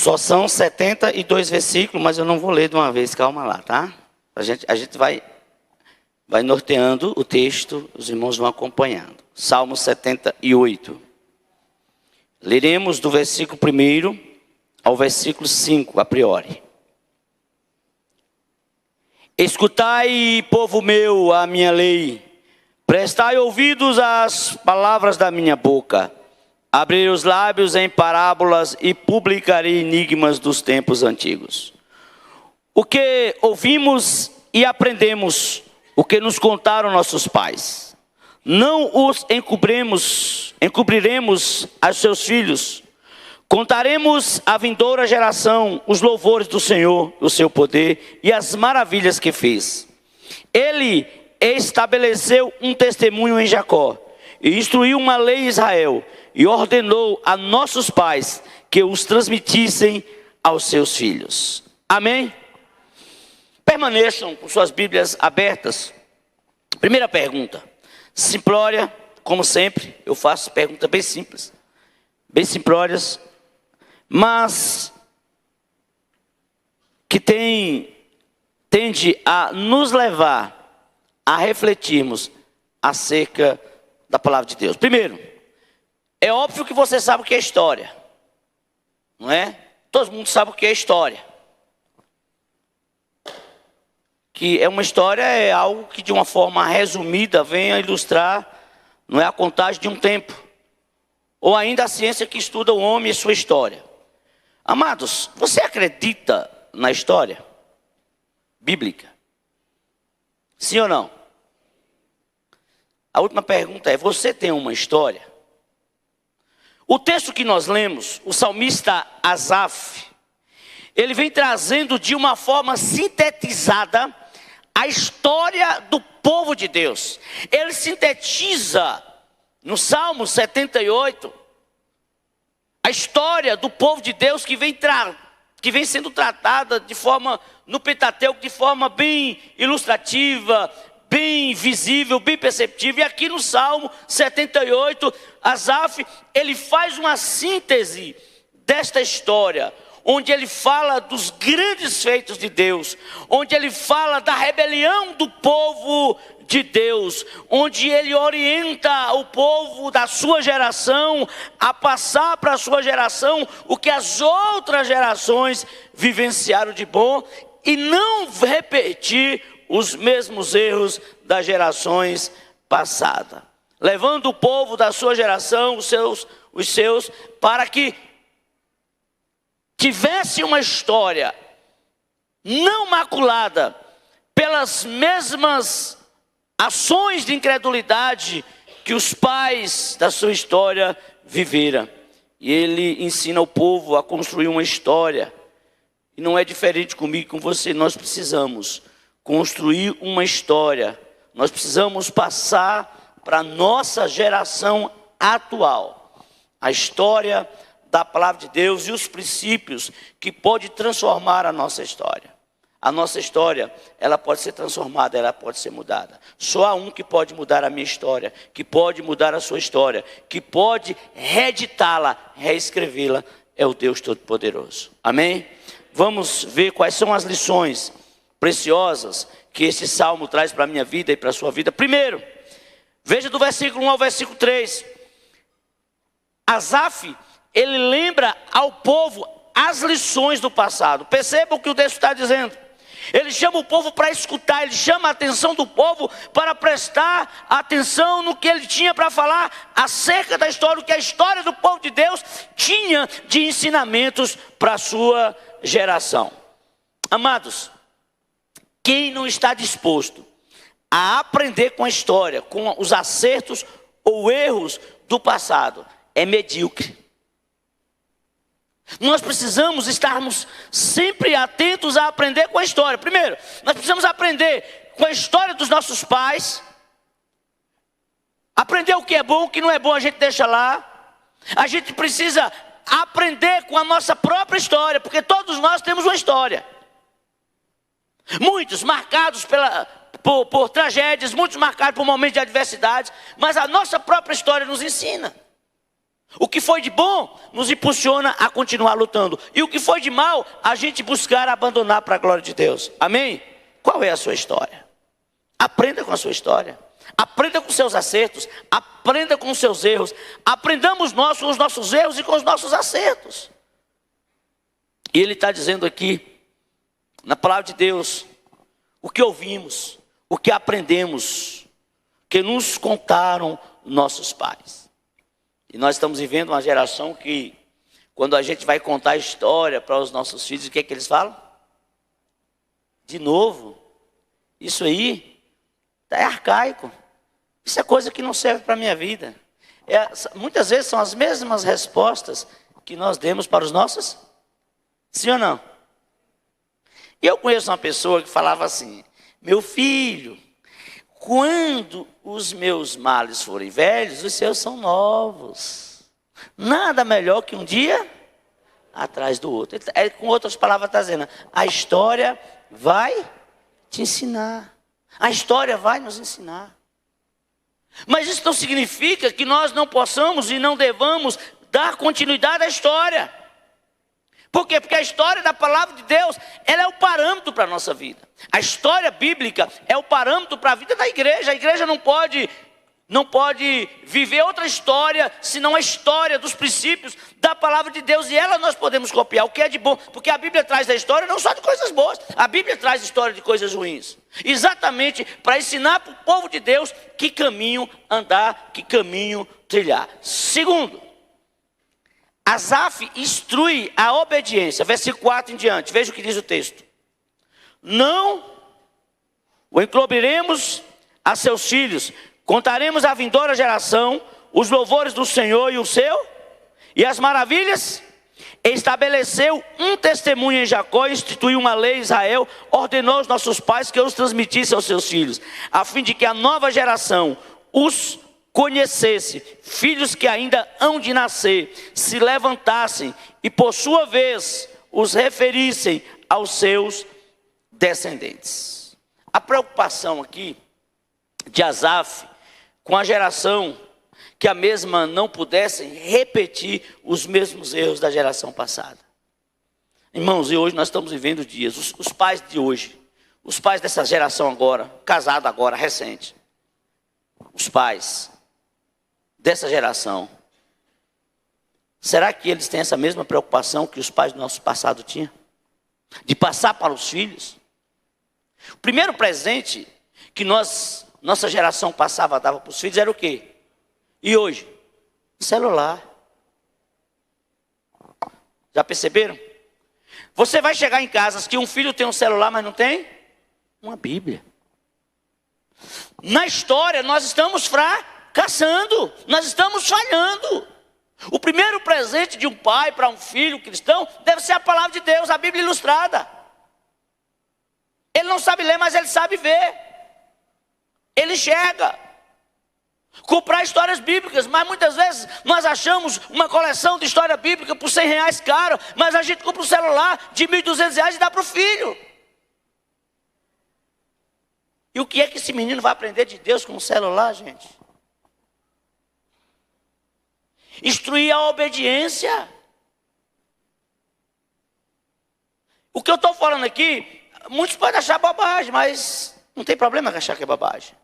Só são 72 versículos, mas eu não vou ler de uma vez, calma lá, tá? A gente vai norteando o texto, os irmãos vão acompanhando. Salmo 78. Leremos do versículo 1 ao versículo 5, a priori. Escutai, povo meu, a minha lei, prestai ouvidos às palavras da minha boca. Abrirei os lábios em parábolas e publicarei enigmas dos tempos antigos. O que ouvimos e aprendemos, o que nos contaram nossos pais. Não os encobriremos a seus filhos. Contaremos à vindoura geração os louvores do Senhor, o seu poder e as maravilhas que fez. Ele estabeleceu um testemunho em Jacó e instruiu uma lei em Israel e ordenou a nossos pais que os transmitissem aos seus filhos. Amém? Permaneçam com suas Bíblias abertas. Primeira pergunta, simplória, como sempre, eu faço perguntas bem simples, bem simplórias, mas que tende a nos levar a refletirmos acerca da palavra de Deus. Primeiro, é óbvio que você sabe o que é história, não é? Todo mundo sabe o que é história. Que é uma história, é algo que de uma forma resumida vem a ilustrar, não é, a contagem de um tempo. Ou ainda a ciência que estuda o homem e sua história. Amados, você acredita na história bíblica? Sim ou não? A última pergunta é, você tem uma história? O texto que nós lemos, o salmista Asaf, ele vem trazendo de uma forma sintetizada a história do povo de Deus. Ele sintetiza no Salmo 78 a história do povo de Deus que vem sendo tratada de forma, no Pentateuco, de forma bem ilustrativa, bem visível, bem perceptível. E aqui no Salmo 78, Asaf, ele faz uma síntese desta história, onde ele fala dos grandes feitos de Deus, onde ele fala da rebelião do povo de Deus, onde ele orienta o povo da sua geração a passar para a sua geração o que as outras gerações vivenciaram de bom e não repetir os mesmos erros das gerações passadas, levando o povo da sua geração, os seus, para que tivesse uma história não maculada pelas mesmas ações de incredulidade que os pais da sua história viveram. E ele ensina o povo a construir uma história. E não é diferente comigo e com você. Nós precisamos construir uma história. Nós precisamos passar para a nossa geração atual a história da palavra de Deus e os princípios que pode transformar a nossa história. A nossa história, ela pode ser transformada, ela pode ser mudada. Só há um que pode mudar a minha história, que pode mudar a sua história, que pode reeditá-la, reescrevê-la, é o Deus Todo-Poderoso. Amém? Vamos ver quais são as lições preciosas que esse salmo traz para a minha vida e para a sua vida. Primeiro, veja do versículo 1 ao versículo 3. Asaf, ele lembra ao povo as lições do passado. Perceba o que o texto está dizendo. Ele chama o povo para escutar, ele chama a atenção do povo para prestar atenção no que ele tinha para falar acerca da história, o que a história do povo de Deus tinha de ensinamentos para a sua geração. Amados, quem não está disposto a aprender com a história, com os acertos ou erros do passado, é medíocre. Nós precisamos estarmos sempre atentos a aprender com a história. Primeiro, nós precisamos aprender com a história dos nossos pais. Aprender o que é bom, o que não é bom a gente deixa lá. A gente precisa aprender com a nossa própria história, porque todos nós temos uma história. Muitos marcados por tragédias, muitos marcados por momentos de adversidade, mas a nossa própria história nos ensina. O que foi de bom nos impulsiona a continuar lutando. E o que foi de mal, a gente buscar abandonar para a glória de Deus. Amém? Qual é a sua história? Aprenda com a sua história. Aprenda com seus acertos. Aprenda com os seus erros. Aprendamos nós com os nossos erros e com os nossos acertos. E ele está dizendo aqui, na palavra de Deus, o que ouvimos, o que aprendemos, que nos contaram nossos pais. E nós estamos vivendo uma geração que, quando a gente vai contar a história para os nossos filhos, o que é que eles falam? De novo, isso aí é arcaico. Isso é coisa que não serve para a minha vida. Muitas vezes são as mesmas respostas que nós demos para os nossos. Sim ou não? E eu conheço uma pessoa que falava assim: meu filho, quando os meus males forem velhos, os seus são novos. Nada melhor que um dia atrás do outro. Com outras palavras está dizendo, a história vai te ensinar. A história vai nos ensinar. Mas isso não significa que nós não possamos e não devamos dar continuidade à história. Por quê? Porque a história da palavra de Deus, ela é o parâmetro para a nossa vida. A história bíblica é o parâmetro para a vida da igreja. A igreja não pode viver outra história, senão a história dos princípios da palavra de Deus. E ela nós podemos copiar, o que é de bom. Porque a Bíblia traz a história não só de coisas boas. A Bíblia traz história de coisas ruins. Exatamente para ensinar para o povo de Deus que caminho andar, que caminho trilhar. Segundo, Asaf instrui a obediência, versículo 4 em diante, veja o que diz o texto. Não o encobriremos a seus filhos, contaremos à vindoura geração os louvores do Senhor e as maravilhas. Estabeleceu um testemunho em Jacó, instituiu uma lei em Israel, ordenou aos nossos pais que os transmitissem aos seus filhos, a fim de que a nova geração os conhecesse, filhos que ainda hão de nascer, se levantassem e por sua vez os referissem aos seus descendentes. A preocupação aqui de Asaf com a geração que a mesma não pudessem repetir os mesmos erros da geração passada. Irmãos, e hoje nós estamos vivendo dias, os pais de hoje, os pais dessa geração agora, casado agora, recente, os pais dessa geração, será que eles têm essa mesma preocupação que os pais do nosso passado tinham? De passar para os filhos? O primeiro presente que nossa geração passava, dava para os filhos, era o quê? E hoje? Celular. Já perceberam? Você vai chegar em casas que um filho tem um celular, mas não tem uma Bíblia. Na história nós estamos fracassando, nós estamos falhando. O primeiro presente de um pai para um filho cristão deve ser a palavra de Deus, a Bíblia ilustrada. Ele não sabe ler, mas ele sabe ver. Ele enxerga. Comprar histórias bíblicas, mas muitas vezes nós achamos uma coleção de história bíblica por R$100 caro, mas a gente compra um celular de R$1.200 e dá para o filho. E o que é que esse menino vai aprender de Deus com um celular, gente? Instruir a obediência. O que eu estou falando aqui, muitos podem achar bobagem, mas não tem problema achar que é bobagem.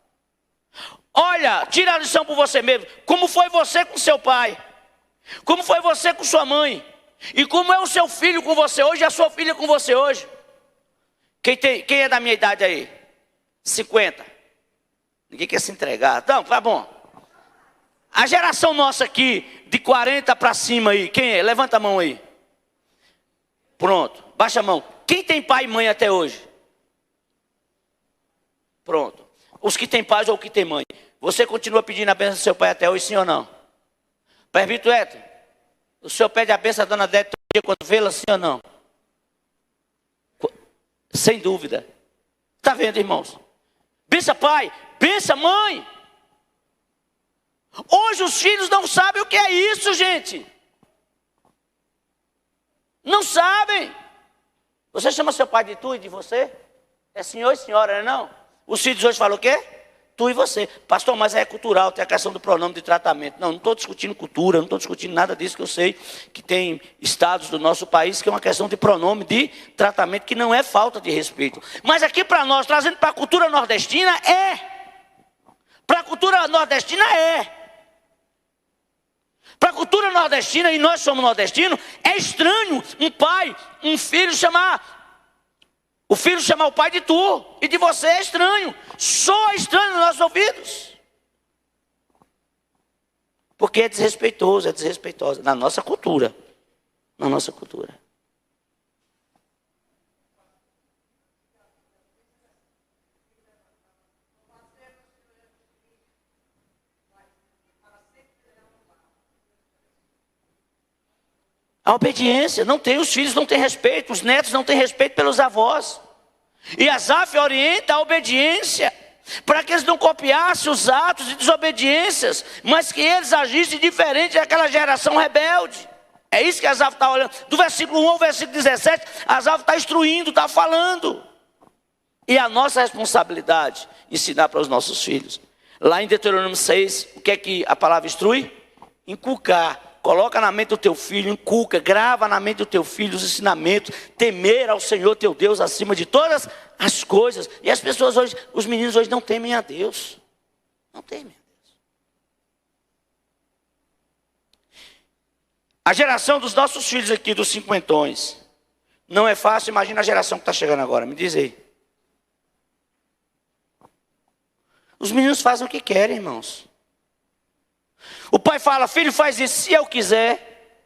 Olha, tira a lição por você mesmo. Como foi você com seu pai? Como foi você com sua mãe? E como é o seu filho com você hoje e a sua filha com você hoje? Quem é da minha idade aí? 50. Ninguém quer se entregar. Então, tá bom. A geração nossa aqui, de 40 para cima aí, quem é? Levanta a mão aí. Pronto, baixa a mão. Quem tem pai e mãe até hoje? Pronto. Os que têm pai ou que têm mãe. Você continua pedindo a bênção do seu pai até hoje, sim ou não? Presbítero Héctor, o senhor pede a bênção da dona Dete todo dia quando vê-la, sim ou não? Sem dúvida. Está vendo, irmãos? Bença pai, bença mãe. Hoje os filhos não sabem o que é isso, gente. Não sabem. Você chama seu pai de tu e de você? É senhor e senhora, não é não? Os filhos hoje falam o quê? Tu e você. Pastor, mas é cultural, tem a questão do pronome de tratamento. Não estou discutindo cultura, não estou discutindo nada disso, que eu sei que tem estados do nosso país que é uma questão de pronome de tratamento, que não é falta de respeito. Mas aqui para nós, trazendo para a cultura nordestina, é. Para a cultura nordestina, é. Para a cultura nordestina, e nós somos nordestinos, é estranho um filho chamar o pai de tu, e de você é estranho. Soa estranho nos nossos ouvidos. Porque é desrespeitosa na nossa cultura. Na nossa cultura. A obediência, não tem, os filhos não têm respeito, os netos não têm respeito pelos avós. E Asaf orienta a obediência, para que eles não copiassem os atos de desobediências, mas que eles agissem diferente daquela geração rebelde. É isso que Asaf está olhando. Do versículo 1 ao versículo 17, Asaf está instruindo, está falando. E a nossa responsabilidade, ensinar para os nossos filhos. Lá em Deuteronômio 6, o que é que a palavra instrui? Inculcar. Coloca na mente do teu filho, inculca, grava na mente do teu filho os ensinamentos, temer ao Senhor teu Deus acima de todas as coisas. E as pessoas hoje, os meninos hoje não temem a Deus. Não temem a Deus. A geração dos nossos filhos aqui, dos cinquentões, não é fácil. Imagina a geração que está chegando agora, me diz aí. Os meninos fazem o que querem, irmãos. O pai fala, filho, faz isso se eu quiser.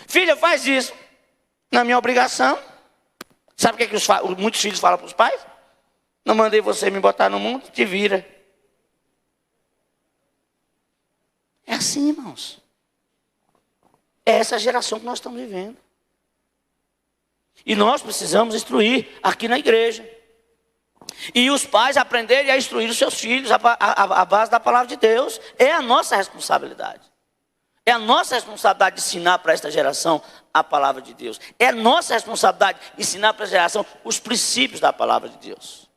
Filha, faz isso na minha obrigação. Sabe o que, muitos filhos falam para os pais? Não mandei você me botar no mundo, te vira. É assim, irmãos. É essa geração que nós estamos vivendo. E nós precisamos instruir aqui na igreja. E os pais aprenderem a instruir os seus filhos a base da palavra de Deus. É a nossa responsabilidade. É a nossa responsabilidade ensinar para esta geração a palavra de Deus. É a nossa responsabilidade ensinar para esta geração os princípios da palavra de Deus.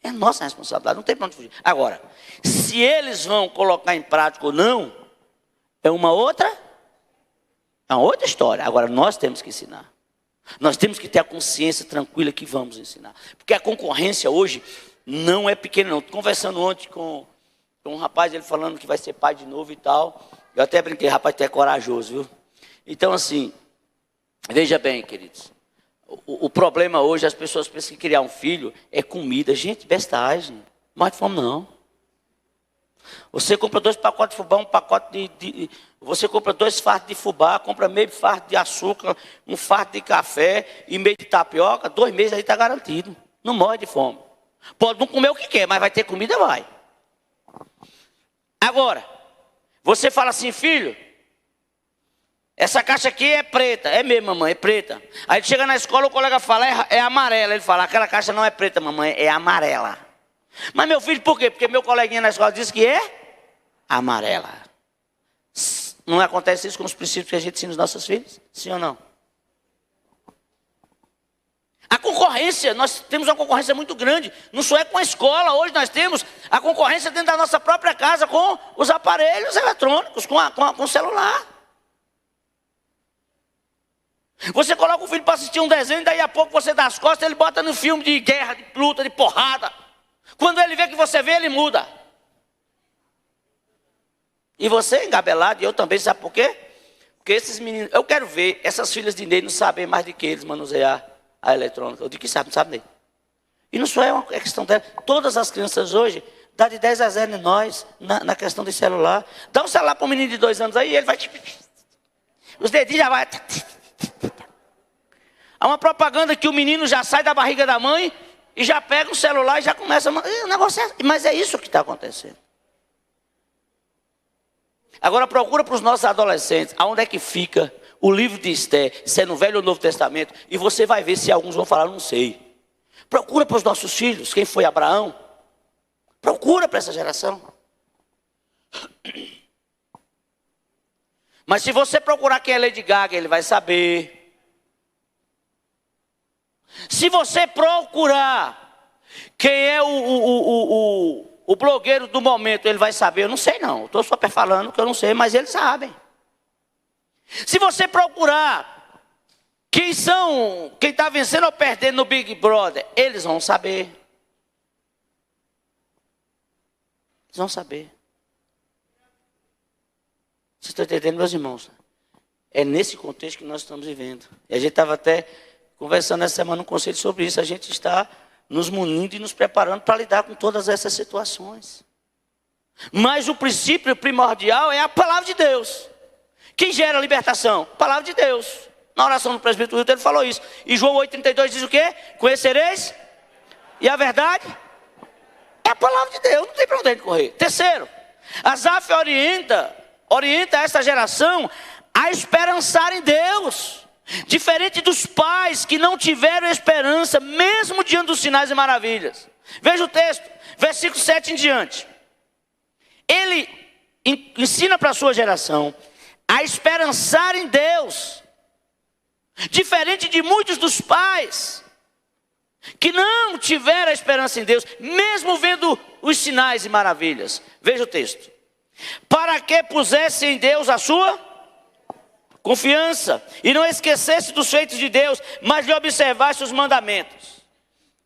É a nossa responsabilidade, não tem para onde fugir. Agora, se eles vão colocar em prática ou não, é uma outra história. Agora, nós temos que ensinar. Nós temos que ter a consciência tranquila que vamos ensinar. Porque a concorrência hoje não é pequena, não. Conversando ontem com um rapaz, ele falando que vai ser pai de novo e tal. Eu até brinquei, rapaz, tu é corajoso, viu? Então, assim, veja bem, queridos. O problema hoje, as pessoas pensam que criar um filho é comida. Gente, bestagem. Não é de fome, não. Você compra 2 pacotes de fubá, um pacote você compra 2 fardos de fubá, compra meio fardo de açúcar, um fardo de café e meio de tapioca, 2 meses aí está garantido. Não morre de fome. Pode não comer o que quer, mas vai ter comida, vai. Agora, você fala assim, filho, essa caixa aqui é preta. É mesmo, mamãe, é preta. Aí ele chega na escola, o colega fala, é amarela. Ele fala, aquela caixa não é preta, mamãe, é amarela. Mas meu filho, por quê? Porque meu coleguinha na escola disse que é amarela. Não acontece isso com os princípios que a gente ensina aos nossos filhos? Sim ou não? A concorrência, nós temos uma concorrência muito grande. Não só é com a escola, hoje nós temos a concorrência dentro da nossa própria casa com os aparelhos eletrônicos, com o celular. Você coloca o filho para assistir um desenho, daí a pouco você dá as costas, ele bota no filme de guerra, de luta, de porrada. Quando ele vê que você vê, ele muda. E você engabelado, e eu também, sabe por quê? Porque esses meninos, eu quero ver essas filhas de Ney não saberem mais de que eles manusear a eletrônica. Eu digo que sabe, não sabe nem. E não só é uma questão dela. Todas as crianças hoje, dá de 10 a 0 em nós, na questão de celular. Dá um celular para um menino de 2 anos aí, ele vai... Os dedinhos já vai... Há uma propaganda que o menino já sai da barriga da mãe e já pega o celular e já começa... O negócio é... Mas é isso que está acontecendo. Agora procura para os nossos adolescentes, aonde é que fica o livro de Esté, se é no Velho ou Novo Testamento, e você vai ver se alguns vão falar, não sei. Procura para os nossos filhos, quem foi Abraão. Procura para essa geração. Mas se você procurar quem é Lady Gaga, ele vai saber. Se você procurar quem é o blogueiro do momento, ele vai saber? Eu não sei não, estou só falando que eu não sei, mas eles sabem. Se você procurar quem está vencendo ou perdendo no Big Brother, eles vão saber. Eles vão saber. Vocês estão entendendo, meus irmãos? É nesse contexto que nós estamos vivendo. E a gente estava até conversando essa semana no conselho sobre isso. A gente está nos munindo e nos preparando para lidar com todas essas situações. Mas o princípio primordial é a palavra de Deus. Quem gera a libertação? A palavra de Deus. Na oração do presbítero Wilton ele falou isso. E João 8,32 diz o quê? Conhecereis? E a verdade? É a palavra de Deus, não tem para onde correr. Terceiro, Asaf orienta essa geração a esperançar em Deus. Diferente dos pais que não tiveram esperança, mesmo diante dos sinais e maravilhas. Veja o texto, versículo 7 em diante. Ele ensina para a sua geração a esperançar em Deus. Diferente de muitos dos pais que não tiveram a esperança em Deus, mesmo vendo os sinais e maravilhas. Veja o texto. Para que pusesse em Deus a sua confiança, e não esquecesse dos feitos de Deus, mas lhe observasse os mandamentos.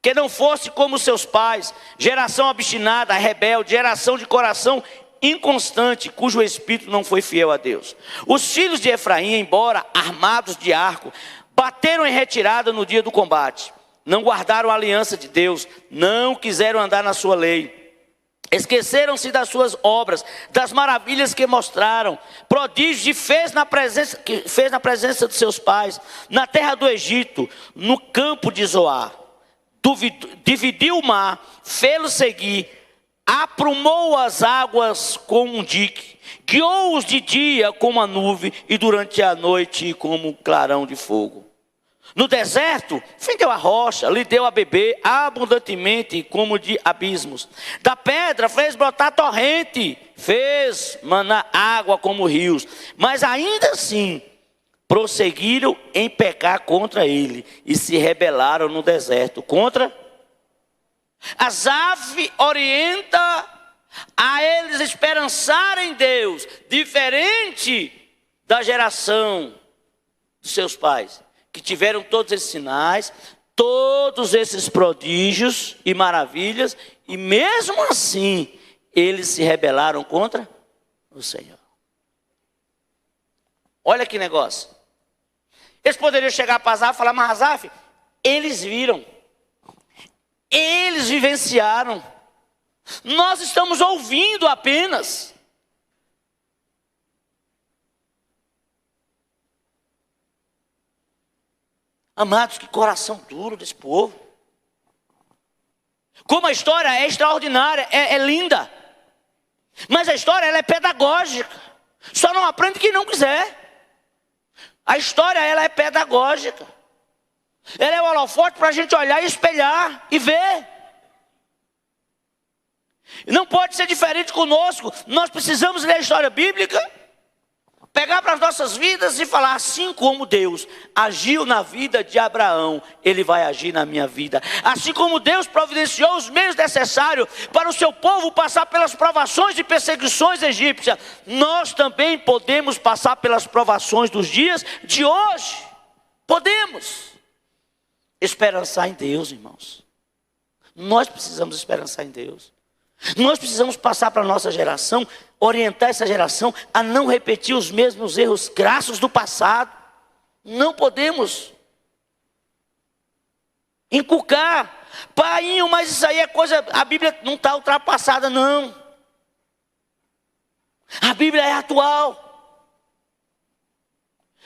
Que não fosse como seus pais, geração obstinada, rebelde, geração de coração inconstante, cujo espírito não foi fiel a Deus. Os filhos de Efraim, embora armados de arco, bateram em retirada no dia do combate. Não guardaram a aliança de Deus, não quiseram andar na sua lei. Esqueceram-se das suas obras, das maravilhas que mostraram, prodígios que fez na presença de seus pais, na terra do Egito, no campo de Zoar. Dividiu o mar, fê-lo seguir, aprumou as águas como um dique, guiou-os de dia como a nuvem e durante a noite como um clarão de fogo. No deserto, fendeu a rocha, lhe deu a beber abundantemente como de abismos. Da pedra fez brotar torrente, fez manar água como rios. Mas ainda assim, prosseguiram em pecar contra ele e se rebelaram no deserto. Contra? Asaf orienta a eles esperançarem em Deus, diferente da geração dos seus pais, que tiveram todos esses sinais, todos esses prodígios e maravilhas, e mesmo assim, eles se rebelaram contra o Senhor. Olha que negócio. Eles poderiam chegar para Asaf e falar, mas Asaf, eles viram, eles vivenciaram, nós estamos ouvindo apenas. Amados, que coração duro desse povo. Como a história é extraordinária, é linda. Mas a história ela é pedagógica. Só não aprende quem não quiser. A história ela é pedagógica. Ela é o holofote para a gente olhar e espelhar e ver. Não pode ser diferente conosco. Nós precisamos ler a história bíblica, pegar para as nossas vidas e falar, assim como Deus agiu na vida de Abraão, Ele vai agir na minha vida. Assim como Deus providenciou os meios necessários para o seu povo passar pelas provações e perseguições egípcias, nós também podemos passar pelas provações dos dias de hoje. Podemos esperançar em Deus, irmãos. Nós precisamos esperançar em Deus. Nós precisamos passar para a nossa geração, orientar essa geração a não repetir os mesmos erros crassos do passado. Não podemos inculcar, pai, mas isso aí é coisa, a Bíblia não está ultrapassada não. A Bíblia é atual.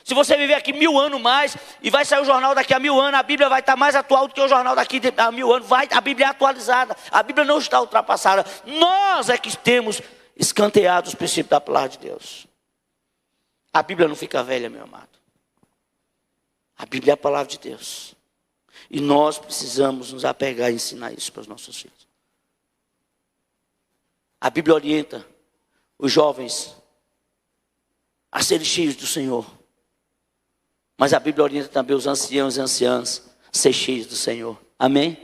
Se você viver aqui 1000 anos mais, e vai sair o jornal daqui a 1000 anos, a Bíblia vai estar mais atual do que o jornal daqui a 1000 anos. A Bíblia é atualizada, a Bíblia não está ultrapassada. Nós é que temos escanteado os princípios da palavra de Deus. A Bíblia não fica velha, meu amado. A Bíblia é a palavra de Deus. E nós precisamos nos apegar e ensinar isso para os nossos filhos. A Bíblia orienta os jovens a serem cheios do Senhor. Mas a Bíblia orienta também os anciãos e anciãs a ser cheios do Senhor. Amém?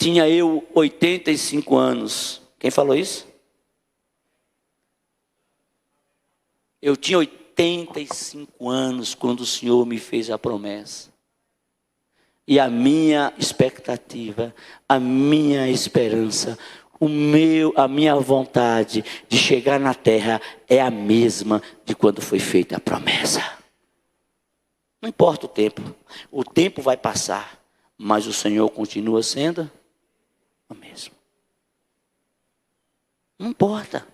Tinha eu 85 anos. Quem falou isso? Eu tinha 85 anos quando o Senhor me fez a promessa. E a minha expectativa, a minha esperança, a minha vontade de chegar na terra é a mesma de quando foi feita a promessa. Não importa o tempo vai passar, mas o Senhor continua sendo o mesmo. Não importa.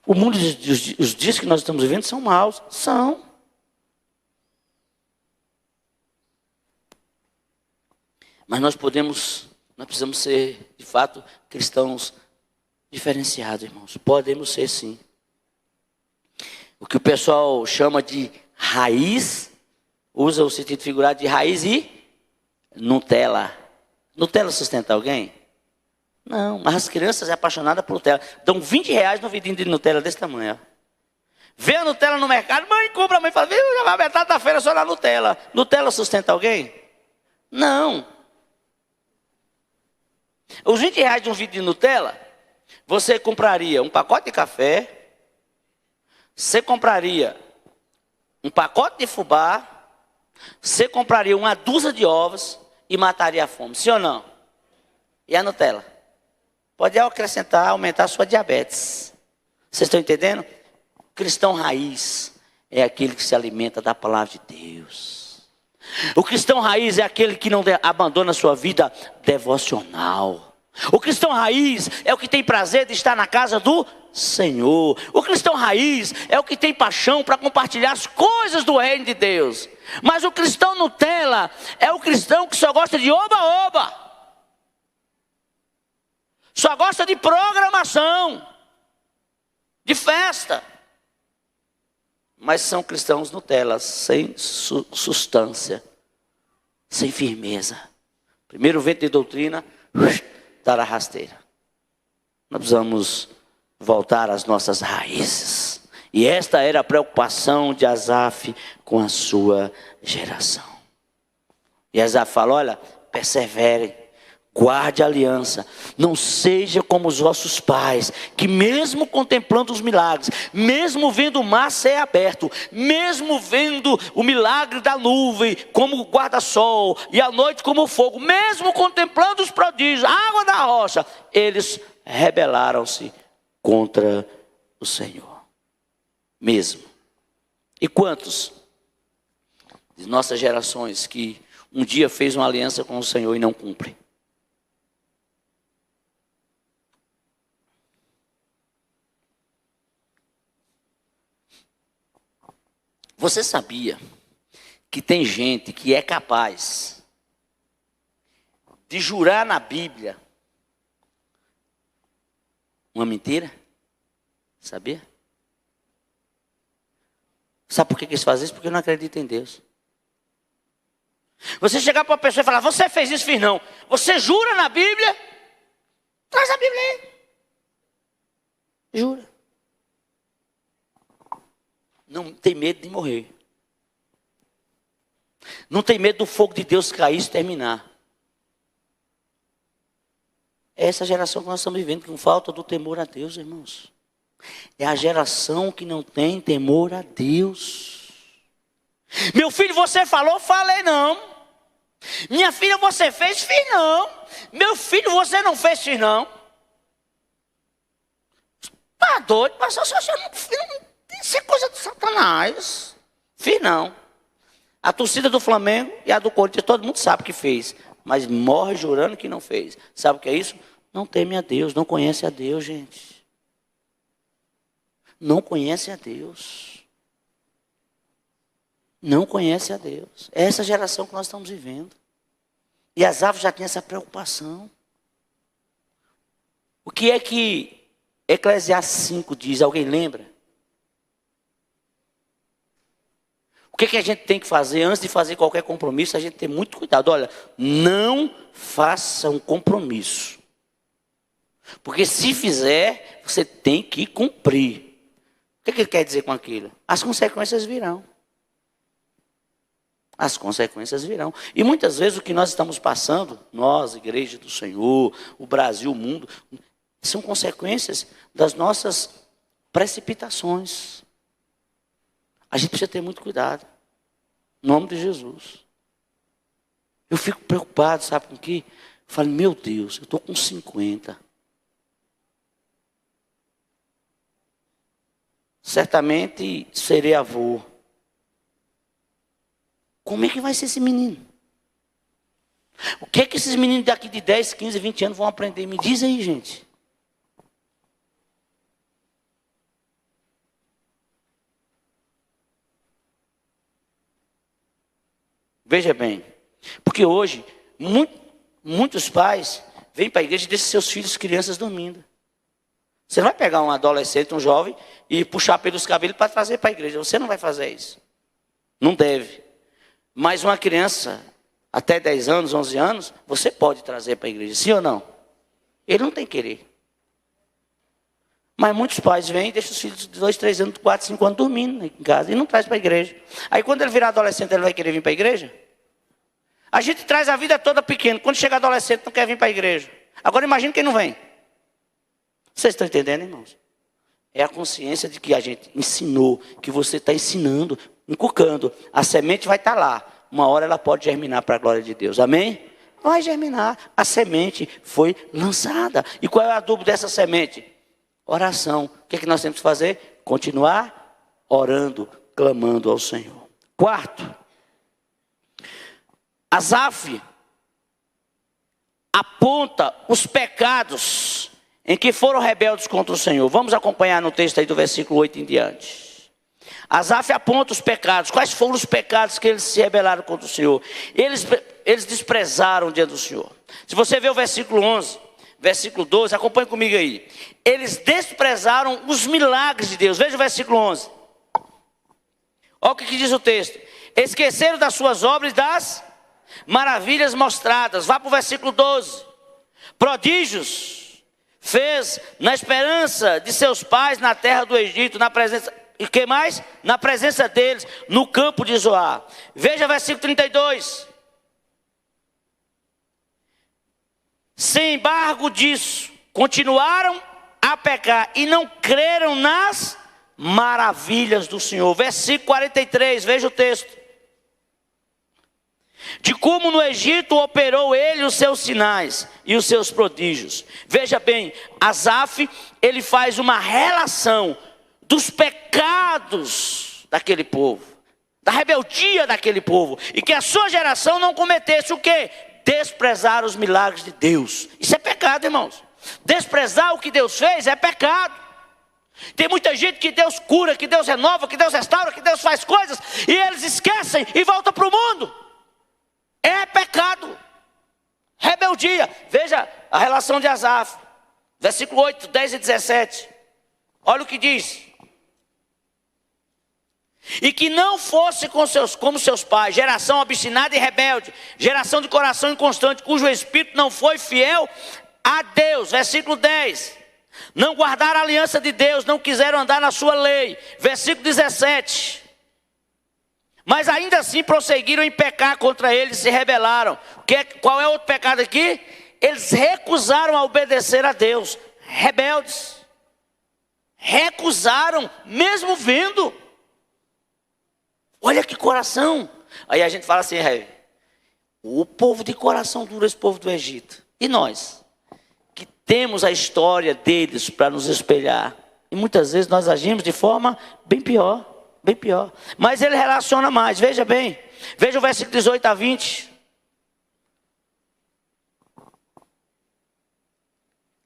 O mundo, os dias que nós estamos vivendo são maus. São. Mas nós precisamos ser, de fato, cristãos diferenciados, irmãos. Podemos ser, sim. O que o pessoal chama de raiz, usa o sentido figurado de raiz e Nutella. Nutella sustenta alguém? Não, mas as crianças são apaixonadas por Nutella. Dão R$20 no vidinho de Nutella desse tamanho. Ó. Vê a Nutella no mercado, mãe, compra, mãe fala, viu, já vai metade da feira só na Nutella. Nutella sustenta alguém? Não. Os R$20 de um vidro de Nutella, você compraria um pacote de café, você compraria um pacote de fubá, você compraria uma dúzia de ovos e mataria a fome, sim ou não? E a Nutella? Pode acrescentar, aumentar a sua diabetes. Vocês estão entendendo? Cristão raiz é aquele que se alimenta da palavra de Deus. O cristão raiz é aquele que não abandona a sua vida devocional. O cristão raiz é o que tem prazer de estar na casa do Senhor. O cristão raiz é o que tem paixão para compartilhar as coisas do reino de Deus. Mas o cristão Nutella é o cristão que só gosta de oba-oba. Só gosta de programação, de festa. Mas são cristãos Nutella, sem substância, sem firmeza. Primeiro vento de doutrina, dar a rasteira. Nós precisamos voltar às nossas raízes. E esta era a preocupação de Asaf com a sua geração. E Asaf fala, olha, perseverem. Guarde a aliança, não seja como os vossos pais, que mesmo contemplando os milagres, mesmo vendo o mar ser aberto, mesmo vendo o milagre da nuvem como guarda-sol e a noite como fogo, mesmo contemplando os prodígios, a água da rocha, eles rebelaram-se contra o Senhor. Mesmo. E quantos de nossas gerações que um dia fez uma aliança com o Senhor e não cumpre? Você sabia que tem gente que é capaz de jurar na Bíblia uma mentira? Sabia? Sabe por que eles fazem isso? Porque não acreditam em Deus. Você chegar para uma pessoa e falar, você fez isso, fiz não. Você jura na Bíblia? Traz a Bíblia aí. Jura. Não tem medo de morrer. Não tem medo do fogo de Deus cair e terminar. É essa geração que nós estamos vivendo, com falta do temor a Deus, irmãos. É a geração que não tem temor a Deus. Meu filho, você falou, falei não. Minha filha, você fez, fiz não. Meu filho, você não fez, fiz não. Tá doido, mas você não. Isso é coisa de Satanás. Fiz não. A torcida do Flamengo e a do Corinthians, todo mundo sabe que fez. Mas morre jurando que não fez. Sabe o que é isso? Não teme a Deus, não conhece a Deus, gente. Não conhece a Deus. Não conhece a Deus. É essa geração que nós estamos vivendo. E Asaf já tinha essa preocupação. O que é que Eclesiastes 5 diz? Alguém lembra? O que a gente tem que fazer antes de fazer qualquer compromisso? A gente tem muito cuidado. Olha, não faça um compromisso. Porque se fizer, você tem que cumprir. O que ele quer dizer com aquilo? As consequências virão. as consequências virão. E muitas vezes o que nós estamos passando, nós, Igreja do Senhor, o Brasil, o mundo, são consequências das nossas precipitações. A gente precisa ter muito cuidado. Em nome de Jesus. Eu fico preocupado, sabe com o quê? Eu falo, meu Deus, eu estou com 50. Certamente serei avô. Como é que vai ser esse menino? O que é que esses meninos daqui de 10, 15, 20 anos vão aprender? Me diz aí, gente. Veja bem, porque hoje muitos pais vêm para a igreja e deixam seus filhos, crianças, dormindo. Você não vai pegar um adolescente, um jovem, e puxar pelos cabelos para trazer para a igreja. Você não vai fazer isso. Não deve. Mas uma criança, até 10 anos, 11 anos, você pode trazer para a igreja. Sim ou não? Ele não tem que querer. Mas muitos pais vêm e deixam os filhos de 2, 3 anos, 4, 5 anos dormindo em casa e não traz para a igreja. Aí quando ele virar adolescente, ele vai querer vir para a igreja? A gente traz a vida toda pequena. Quando chega adolescente, não quer vir para a igreja. Agora imagine quem não vem. Vocês estão entendendo, irmãos? É a consciência de que a gente ensinou, que você está ensinando, inculcando. A semente vai estar lá. Uma hora ela pode germinar para a glória de Deus. Amém? Vai germinar. A semente foi lançada. E qual é o adubo dessa semente? Oração. O que é que nós temos que fazer? Continuar orando, clamando ao Senhor. Quarto, Asaf aponta os pecados em que foram rebeldes contra o Senhor. Vamos acompanhar no texto aí do versículo 8 em diante. Asaf aponta os pecados. Quais foram os pecados que eles se rebelaram contra o Senhor? Eles desprezaram diante do Senhor. Se você ver o versículo 11, versículo 12, acompanhe comigo aí. Eles desprezaram os milagres de Deus. Veja o versículo 11. Olha o que diz o texto. Esqueceram das suas obras e das maravilhas mostradas. Vá para o versículo 12. Prodígios fez na esperança de seus pais na terra do Egito, na presença, e que mais? Na presença deles, no campo de Zoar. Veja o versículo 32. Sem embargo disso, continuaram a pecar e não creram nas maravilhas do Senhor. Versículo 43, veja o texto. De como no Egito operou ele os seus sinais e os seus prodígios. Veja bem, Asaf, ele faz uma relação dos pecados daquele povo, da rebeldia daquele povo, e que a sua geração não cometesse o quê? Desprezar os milagres de Deus. Isso é pecado, irmãos. Desprezar o que Deus fez é pecado. Tem muita gente que Deus cura, que Deus renova, que Deus restaura, que Deus faz coisas, e eles esquecem e voltam para o mundo. É pecado. Rebeldia. Veja a relação de Asaf. Versículo 8, 10 e 17. Olha o que diz. E que não fosse como seus pais, geração obstinada e rebelde, geração de coração inconstante, cujo espírito não foi fiel a Deus. Versículo 10. Não guardaram a aliança de Deus, não quiseram andar na sua lei. Versículo 17. Mas ainda assim prosseguiram em pecar contra ele, se rebelaram. Qual é outro pecado aqui? Eles recusaram a obedecer a Deus. Rebeldes. Recusaram, mesmo vendo. Olha que coração. Aí a gente fala assim, o povo de coração duro, esse povo do Egito. E nós? Que temos a história deles para nos espelhar. E muitas vezes nós agimos de forma bem pior. Bem pior. Mas ele relaciona mais. Veja bem. Veja o versículo 18 a 20.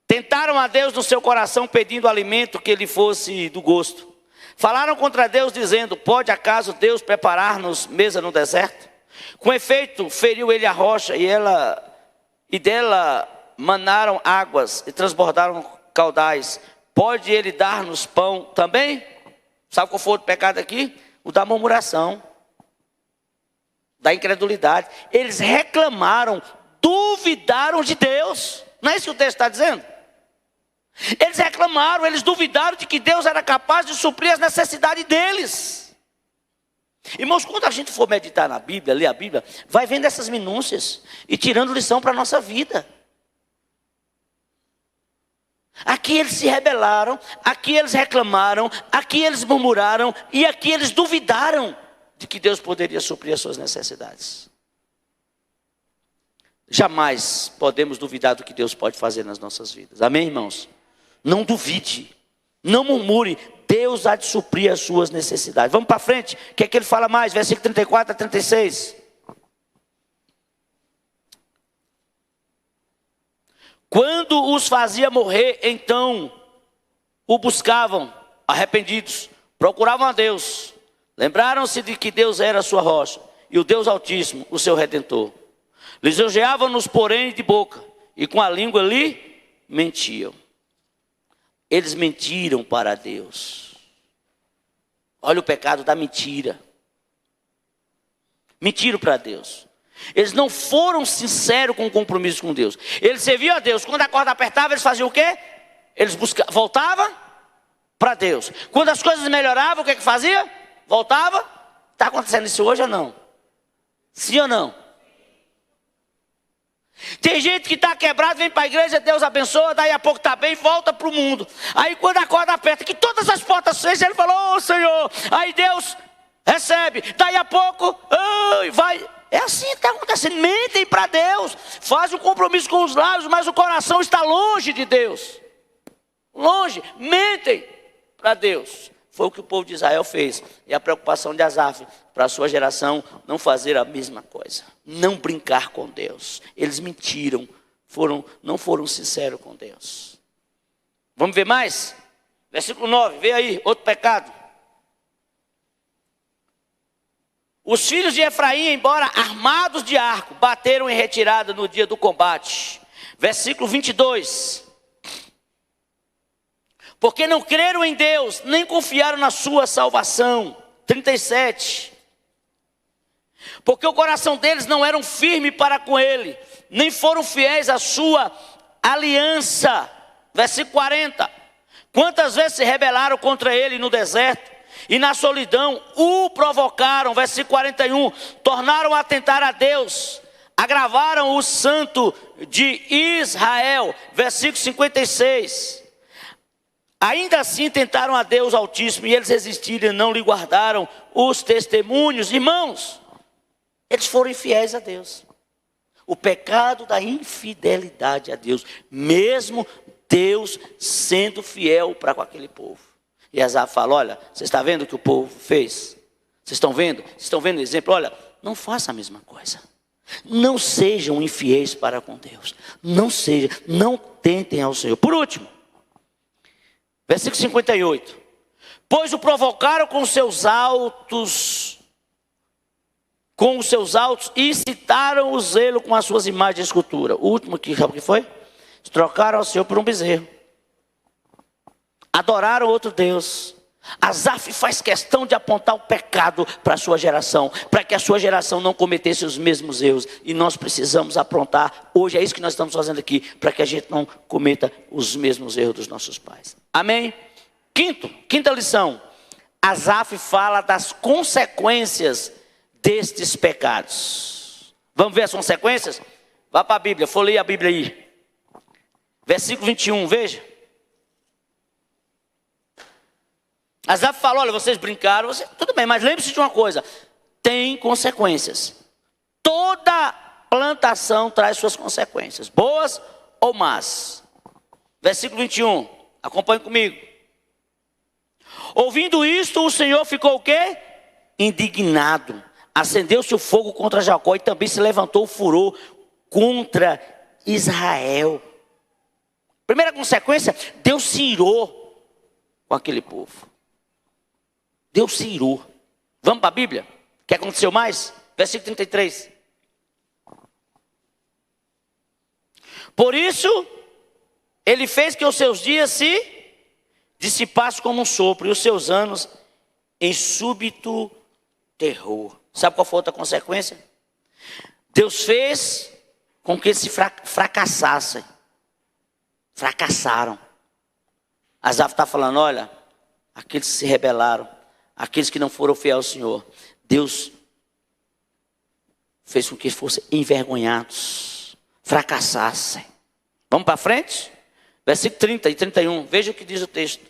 Tentaram a Deus no seu coração pedindo alimento que lhe fosse do gosto. Falaram contra Deus dizendo, pode acaso Deus preparar-nos mesa no deserto? Com efeito, feriu ele a rocha e dela manaram águas e transbordaram caudais. Pode ele dar-nos pão também? Sabe qual foi o pecado aqui? O da murmuração, da incredulidade. Eles reclamaram, duvidaram de Deus. Não é isso que o texto está dizendo? Eles reclamaram, eles duvidaram de que Deus era capaz de suprir as necessidades deles. Irmãos, quando a gente for meditar na Bíblia, ler a Bíblia, vai vendo essas minúcias e tirando lição para a nossa vida. Aqui eles se rebelaram, aqui eles reclamaram, aqui eles murmuraram e aqui eles duvidaram de que Deus poderia suprir as suas necessidades. Jamais podemos duvidar do que Deus pode fazer nas nossas vidas. Amém, irmãos? Não duvide, não murmure, Deus há de suprir as suas necessidades. Vamos para frente, o que é que ele fala mais? Versículo 34 a 36. Quando os fazia morrer, então o buscavam, arrependidos, procuravam a Deus. Lembraram-se de que Deus era a sua rocha, e o Deus Altíssimo, o seu Redentor. Lisonjeavam-nos, porém, de boca, e com a língua lhe mentiam. Eles mentiram para Deus. Olha o pecado da mentira. Mentiram para Deus. Eles não foram sinceros com o compromisso com Deus. Eles serviam a Deus. Quando a corda apertava, eles faziam o quê? Eles voltavam para Deus. Quando as coisas melhoravam, o que fazia? Voltava. Está acontecendo isso hoje ou não? Sim ou não? Tem gente que está quebrado, vem para a igreja, Deus abençoa, daí a pouco está bem, volta para o mundo. Aí quando a corda aperta, que todas as portas fecham, ele falou, ô Senhor, aí Deus recebe, daí a pouco, vai. É assim que está acontecendo, mentem para Deus, fazem um compromisso com os lábios, mas o coração está longe de Deus. Longe, mentem para Deus. Foi o que o povo de Israel fez. E a preocupação de Asaf para a sua geração não fazer a mesma coisa. Não brincar com Deus. Eles mentiram, não foram sinceros com Deus. Vamos ver mais? Versículo 9, vê aí, outro pecado. Os filhos de Efraim, embora armados de arco, bateram em retirada no dia do combate. Versículo 22. Porque não creram em Deus, nem confiaram na sua salvação. 37. Porque o coração deles não era firme para com ele, nem foram fiéis à sua aliança. Versículo 40. Quantas vezes se rebelaram contra ele no deserto, e na solidão o provocaram. Versículo 41. Tornaram a tentar a Deus, agravaram o santo de Israel. Versículo 56. Ainda assim tentaram a Deus Altíssimo, e eles resistiram e não lhe guardaram os testemunhos. Irmãos, eles foram infiéis a Deus. O pecado da infidelidade a Deus, mesmo Deus sendo fiel para com aquele povo. E Asaf fala, olha, você está vendo o que o povo fez? Vocês estão vendo? Vocês estão vendo o exemplo? Olha, não faça a mesma coisa. Não sejam infiéis para com Deus. Não tentem ao Senhor. Por último, versículo 58. Pois o provocaram com os seus altos, e excitaram o zelo com as suas imagens de escultura. O último aqui, sabe o que foi? Trocaram ao Senhor por um bezerro. Adoraram outro Deus. Asaf faz questão de apontar o pecado para a sua geração, para que a sua geração não cometesse os mesmos erros. E nós precisamos aprontar, hoje é isso que nós estamos fazendo aqui, para que a gente não cometa os mesmos erros dos nossos pais. Amém? Quinta lição. Asaf fala das consequências destes pecados. Vamos ver as consequências? Vá para a Bíblia, folheie a Bíblia aí. Versículo 21, veja. Asaf falou, olha, vocês brincaram, tudo bem, mas lembre-se de uma coisa, tem consequências. Toda plantação traz suas consequências, boas ou más. Versículo 21, acompanhe comigo. Ouvindo isto, o Senhor ficou o quê? Indignado. Acendeu-se o fogo contra Jacó e também se levantou o furor contra Israel. Primeira consequência, Deus se irou com aquele povo. Deus se irou. Vamos para a Bíblia? O que aconteceu mais? Versículo 33. Por isso, ele fez que os seus dias se dissipassem como um sopro, e os seus anos em súbito terror. Sabe qual foi a outra consequência? Deus fez com que eles se fracassassem. Fracassaram. Asaf está falando, olha, aqueles que se rebelaram, aqueles que não foram fiéis ao Senhor, Deus fez com que fossem envergonhados, fracassassem. Vamos para frente? Versículo 30 e 31, veja o que diz o texto.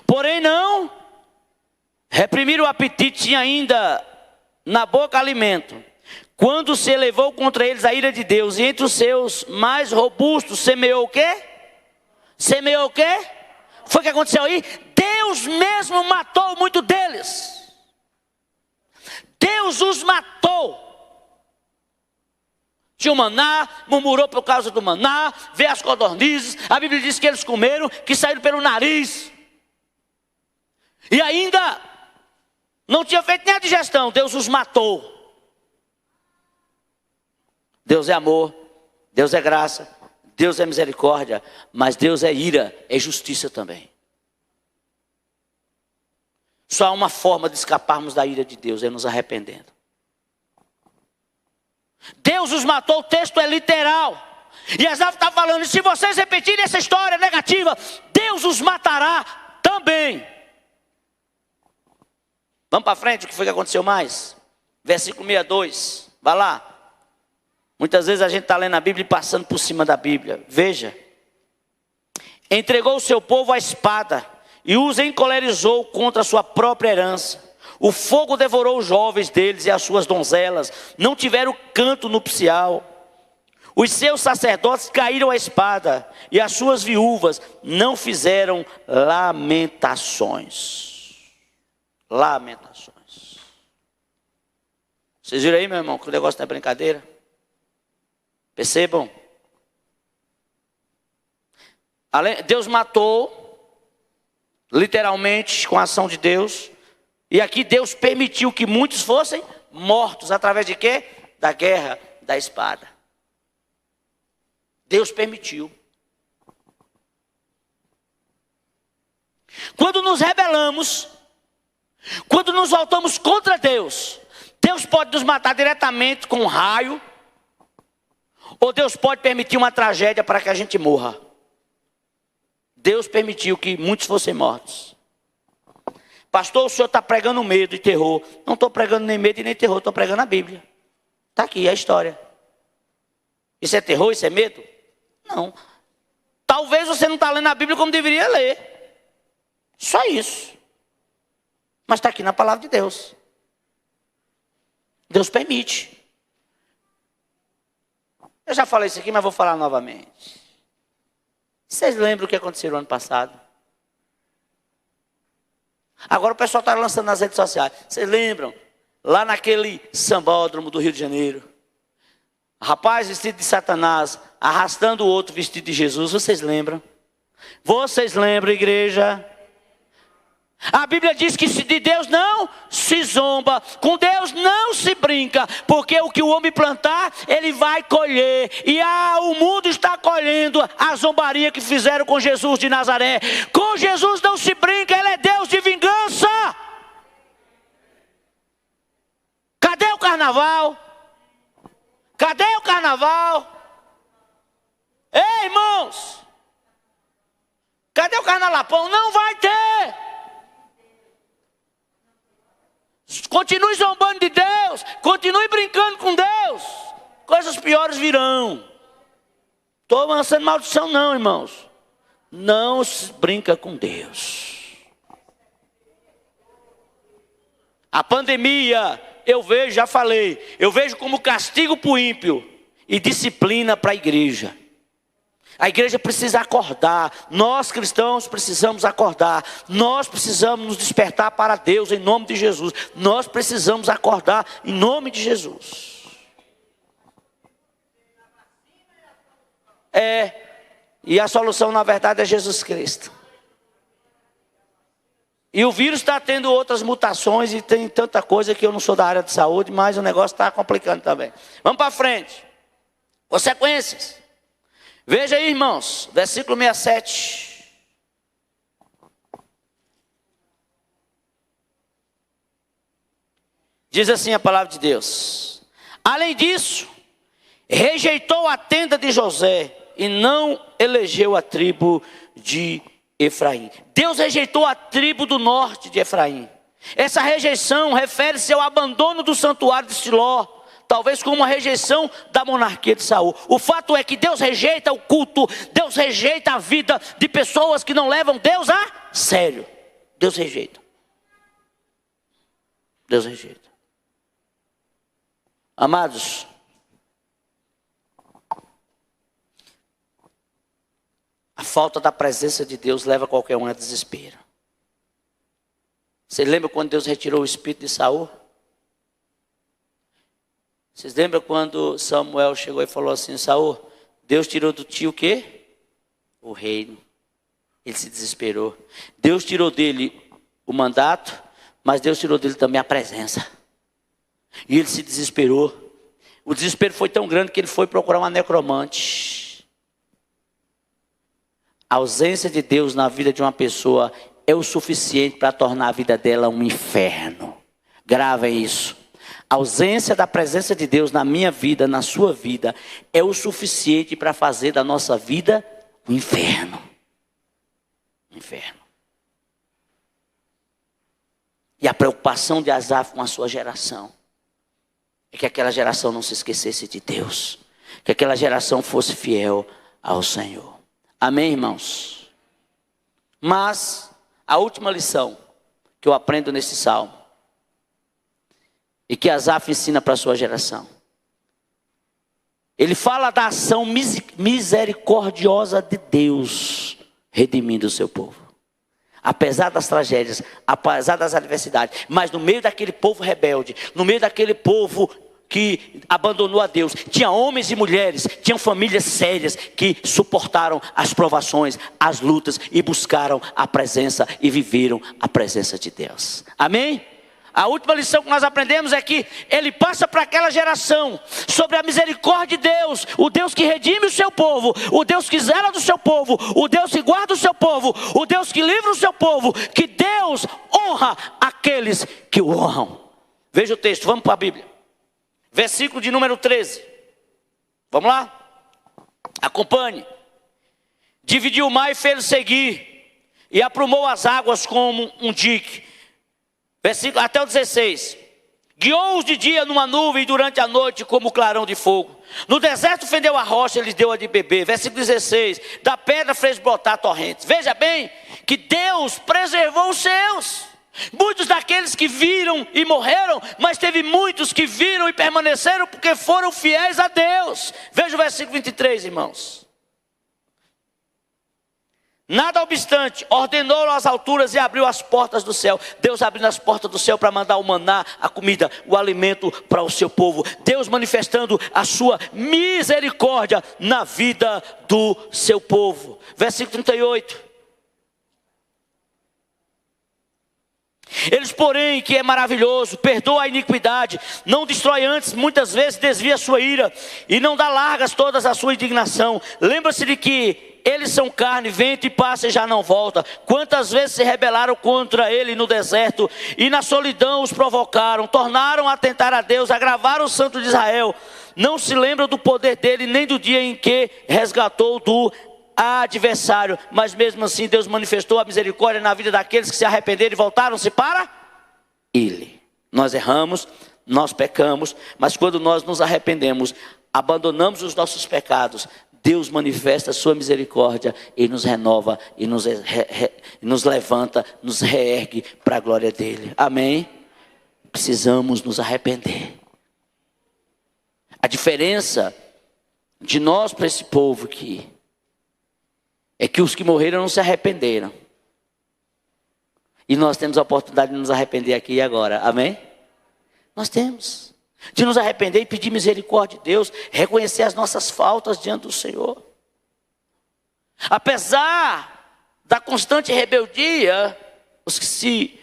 Porém não reprimiram o apetite, tinha ainda na boca alimento, quando se elevou contra eles a ira de Deus, e entre os seus mais robustos semeou o quê? Semeou o quê? Foi o que aconteceu aí? Deus mesmo matou muito deles. Deus os matou. Tinha o maná, murmurou por causa do maná, veio as codornizes, a Bíblia diz que eles comeram, que saíram pelo nariz. E ainda não tinha feito nem a digestão, Deus os matou. Deus é amor, Deus é graça, Deus é misericórdia, mas Deus é ira, é justiça também. Só há uma forma de escaparmos da ira de Deus, é nos arrependendo. Deus os matou, o texto é literal. E Asaf está falando, se vocês repetirem essa história negativa, Deus os matará também. Vamos para frente, o que foi que aconteceu mais? Versículo 62, vai lá. Muitas vezes a gente está lendo a Bíblia e passando por cima da Bíblia. Veja. Entregou o seu povo à espada e os encolerizou contra a sua própria herança. O fogo devorou os jovens deles e as suas donzelas. Não tiveram canto nupcial. Os seus sacerdotes caíram à espada e as suas viúvas não fizeram lamentações. Lamentações. Vocês viram aí, meu irmão, que o negócio não é brincadeira? Percebam? Deus matou, literalmente, com a ação de Deus. E aqui Deus permitiu que muitos fossem mortos. Através de quê? Da guerra, da espada. Deus permitiu. Quando nos rebelamos, quando nos voltamos contra Deus, Deus pode nos matar diretamente com um raio, ou Deus pode permitir uma tragédia para que a gente morra. Deus permitiu que muitos fossem mortos. Pastor, o senhor está pregando medo e terror. Não estou pregando nem medo e nem terror, estou pregando a Bíblia. Está aqui a história. Isso é terror, isso é medo? Não. Talvez você não está lendo a Bíblia como deveria ler. Só isso. Mas está aqui na palavra de Deus. Deus permite. Eu já falei isso aqui, mas vou falar novamente. Vocês lembram o que aconteceu no ano passado? Agora o pessoal está lançando nas redes sociais. Vocês lembram? Lá naquele sambódromo do Rio de Janeiro. Rapaz vestido de Satanás, arrastando o outro vestido de Jesus. Vocês lembram? Vocês lembram, igreja? A Bíblia diz que de Deus não se zomba, com Deus não se brinca, porque o que o homem plantar, ele vai colher. E o mundo está colhendo a zombaria que fizeram com Jesus de Nazaré. Com Jesus não se brinca, ele é Deus de vingança. Cadê o carnaval? Cadê o carnaval? Ei, irmãos, cadê o carnalapão? Não vai ter. Continue zombando de Deus, continue brincando com Deus, coisas piores virão. Estou lançando maldição não, irmãos. Não se brinca com Deus. A pandemia, eu vejo, já falei, eu vejo como castigo para o ímpio e disciplina para a igreja. A igreja precisa acordar, nós cristãos precisamos acordar, nós precisamos nos despertar para Deus em nome de Jesus, nós precisamos acordar em nome de Jesus. E a solução na verdade é Jesus Cristo. E o vírus está tendo outras mutações e tem tanta coisa que eu não sou da área de saúde, mas o negócio está complicando também. Vamos para frente. Consequências. Veja aí, irmãos, versículo 67. Diz assim a palavra de Deus: além disso, rejeitou a tenda de José e não elegeu a tribo de Efraim. Deus rejeitou a tribo do norte de Efraim. Essa rejeição refere-se ao abandono do santuário de Siló, talvez como uma rejeição da monarquia de Saul. O fato é que Deus rejeita o culto, Deus rejeita a vida de pessoas que não levam Deus a sério. Deus rejeita. Deus rejeita. Amados, a falta da presença de Deus leva qualquer um a desespero. Você lembra quando Deus retirou o espírito de Saul? Vocês lembram quando Samuel chegou e falou assim: Saul, Deus tirou do tio o quê? O reino. Ele se desesperou. Deus tirou dele o mandato, mas Deus tirou dele também a presença. E ele se desesperou. O desespero foi tão grande que ele foi procurar uma necromante. A ausência de Deus na vida de uma pessoa é o suficiente para tornar a vida dela um inferno. Gravem isso. A ausência da presença de Deus na minha vida, na sua vida, é o suficiente para fazer da nossa vida um inferno. Um inferno. E a preocupação de Asaf com a sua geração é que aquela geração não se esquecesse de Deus, que aquela geração fosse fiel ao Senhor. Amém, irmãos? Mas a última lição que eu aprendo nesse salmo, e que Asaf ensina para a sua geração, ele fala da ação misericordiosa de Deus redimindo o seu povo. Apesar das tragédias, apesar das adversidades, mas no meio daquele povo rebelde, no meio daquele povo que abandonou a Deus, tinha homens e mulheres, tinham famílias sérias que suportaram as provações, as lutas e buscaram a presença e viveram a presença de Deus. Amém? A última lição que nós aprendemos é que ele passa para aquela geração sobre a misericórdia de Deus, o Deus que redime o seu povo, o Deus que zela do seu povo, o Deus que guarda o seu povo, o Deus que livra o seu povo, que Deus honra aqueles que o honram. Veja o texto, vamos para a Bíblia. Versículo de número 13. Vamos lá? Acompanhe. Dividiu o mar e fez-o seguir, e aprumou as águas como um dique. Versículo até o 16. Guiou-os de dia numa nuvem e durante a noite como clarão de fogo. No deserto fendeu a rocha e lhes deu a de beber. Versículo 16. Da pedra fez brotar torrentes. Veja bem que Deus preservou os seus. Muitos daqueles que viram e morreram, mas teve muitos que viram e permaneceram porque foram fiéis a Deus. Veja o versículo 23, irmãos. Nada obstante, ordenou as alturas e abriu as portas do céu. Deus abrindo as portas do céu para mandar o maná, a comida, o alimento para o seu povo. Deus manifestando a sua misericórdia na vida do seu povo. Versículo 38. Eles, porém, que é maravilhoso, perdoa a iniquidade, não destrói antes, muitas vezes desvia a sua ira, e não dá largas todas a sua indignação. Lembra-se de que eles são carne, vento e passa e já não volta. Quantas vezes se rebelaram contra ele no deserto, e na solidão os provocaram, tornaram a tentar a Deus, agravaram o santo de Israel. Não se lembram do poder dele, nem do dia em que resgatou do adversário, mas mesmo assim Deus manifestou a misericórdia na vida daqueles que se arrependeram e voltaram-se para ele. Nós erramos, nós pecamos, mas quando nós nos arrependemos, abandonamos os nossos pecados, Deus manifesta a sua misericórdia e nos renova e nos levanta, nos reergue para a glória dele. Amém? Precisamos nos arrepender. A diferença de nós para esse povo aqui é que os que morreram não se arrependeram. E nós temos a oportunidade de nos arrepender aqui e agora. Amém? Nós temos. De nos arrepender e pedir misericórdia de Deus. Reconhecer as nossas faltas diante do Senhor. Apesar da constante rebeldia, os que se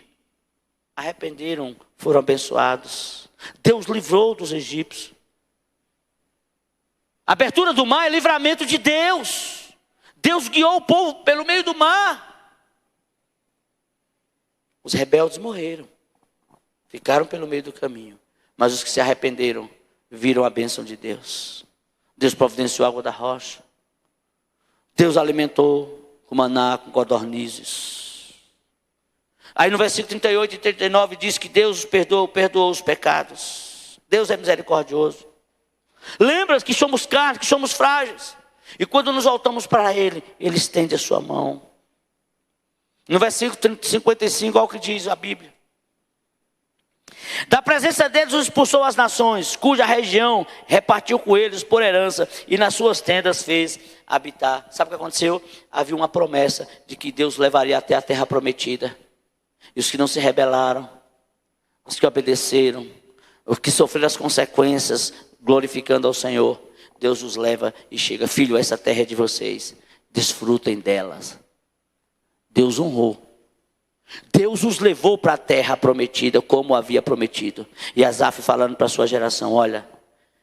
arrependeram foram abençoados. Deus livrou dos egípcios. A abertura do mar é livramento de Deus. Deus guiou o povo pelo meio do mar. Os rebeldes morreram. Ficaram pelo meio do caminho. Mas os que se arrependeram viram a bênção de Deus. Deus providenciou a água da rocha. Deus alimentou com maná, com codornizes. Aí no versículo 38 e 39 diz que Deus perdoou os pecados. Deus é misericordioso. Lembra que somos carne, que somos frágeis. E quando nos voltamos para Ele, Ele estende a sua mão. No versículo 55, olha o que diz a Bíblia. Da presença deles os expulsou as nações, cuja região repartiu com eles por herança, e nas suas tendas fez habitar. Sabe o que aconteceu? Havia uma promessa de que Deus levaria até a terra prometida. E os que não se rebelaram, os que obedeceram, os que sofreram as consequências, glorificando ao Senhor, Deus os leva e chega. Filho, essa terra é de vocês, desfrutem delas. Deus honrou. Deus os levou para a terra prometida, como havia prometido. E Asaf falando para a sua geração: olha,